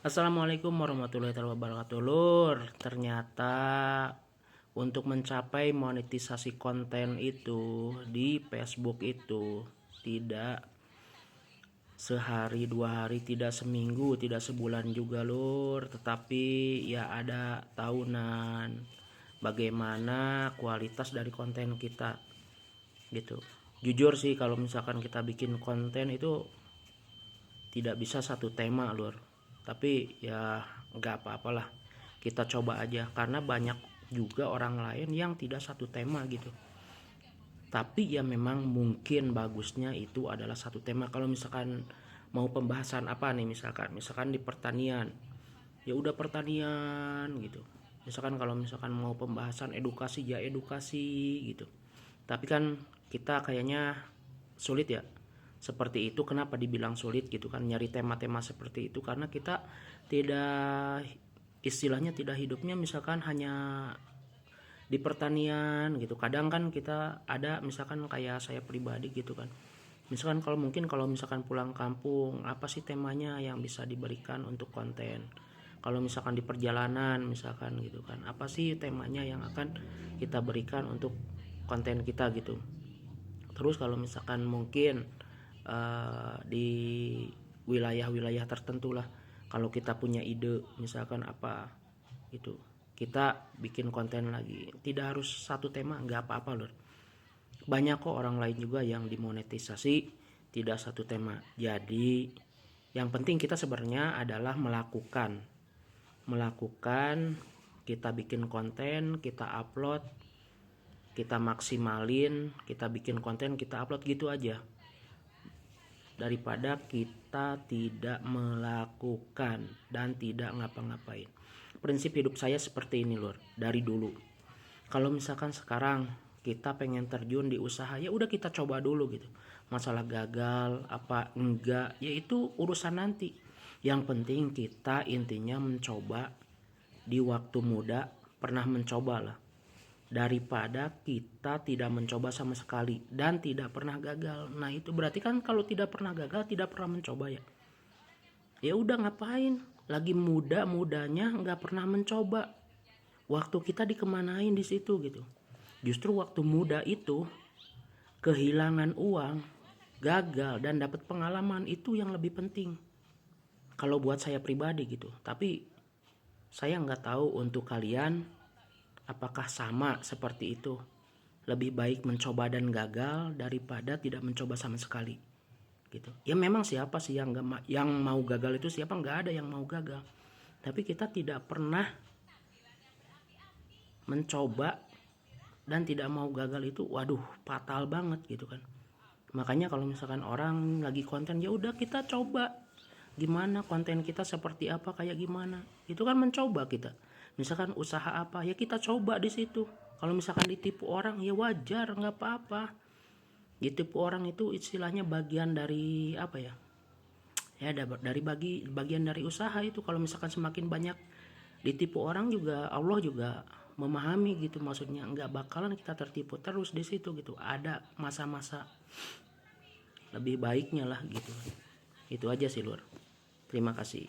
Assalamualaikum warahmatullahi wabarakatuh. Lur, ternyata untuk mencapai monetisasi konten itu di Facebook itu tidak sehari dua hari, tidak seminggu, tidak sebulan juga lur, tetapi ya ada tahunan bagaimana kualitas dari konten kita gitu. Jujur sih kalau misalkan kita bikin konten itu tidak bisa satu tema lur, tapi ya nggak apa-apalah, kita coba aja karena banyak juga orang lain yang tidak satu tema gitu. Tapi ya memang mungkin bagusnya itu adalah satu tema. Kalau misalkan mau pembahasan apa nih, misalkan di pertanian, ya udah pertanian gitu. Misalkan kalau misalkan mau pembahasan edukasi ya edukasi gitu. Tapi kan kita kayaknya sulit ya seperti itu. Kenapa dibilang sulit gitu kan, nyari tema-tema seperti itu karena kita tidak, istilahnya tidak hidupnya misalkan hanya di pertanian gitu. Kadang kan kita ada misalkan kayak saya pribadi gitu kan, misalkan kalau misalkan pulang kampung, apa sih temanya yang bisa diberikan untuk konten. Kalau misalkan di perjalanan misalkan gitu kan, apa sih temanya yang akan kita berikan untuk konten kita gitu. Terus kalau misalkan mungkin di wilayah-wilayah tertentu lah, kalau kita punya ide misalkan apa gitu, kita bikin konten lagi. Tidak harus satu tema, nggak apa-apa loh. Banyak kok orang lain juga yang dimonetisasi tidak satu tema. Jadi yang penting kita sebenarnya adalah melakukan kita bikin konten, kita upload, kita maksimalin, kita bikin konten, kita upload gitu aja, daripada kita tidak melakukan dan tidak ngapa-ngapain. Prinsip hidup saya seperti ini lur, dari dulu. Kalau misalkan sekarang kita pengen terjun di usaha, ya udah kita coba dulu gitu. Masalah gagal apa enggak, yaitu urusan nanti. Yang penting kita intinya mencoba di waktu muda, pernah mencoba lah, daripada kita tidak mencoba sama sekali dan tidak pernah gagal. Nah itu berarti kan kalau tidak pernah gagal tidak pernah mencoba ya. Ya udah ngapain? Lagi muda-mudanya nggak pernah mencoba. Waktu kita dikemanain di situ gitu. Justru waktu muda itu kehilangan uang, gagal dan dapat pengalaman itu yang lebih penting. Kalau buat saya pribadi gitu. Tapi saya nggak tahu untuk kalian apakah sama seperti itu. Lebih baik mencoba dan gagal daripada tidak mencoba sama sekali gitu. Ya memang siapa sih yang mau gagal itu, siapa, nggak ada yang mau gagal. Tapi kita tidak pernah mencoba dan tidak mau gagal itu waduh fatal banget gitu kan. Makanya kalau misalkan orang lagi konten, ya udah kita coba gimana konten kita seperti apa, kayak gimana. Itu kan mencoba kita. Misalkan usaha apa, ya kita coba di situ. Kalau misalkan ditipu orang ya wajar, nggak apa-apa. Ditipu orang itu istilahnya bagian dari apa ya? Ya dari bagian dari usaha itu. Kalau misalkan semakin banyak ditipu orang juga, Allah juga memahami gitu, maksudnya nggak bakalan kita tertipu terus di situ gitu. Ada masa-masa lebih baiknya lah gitu. Itu aja sih lur. Terima kasih.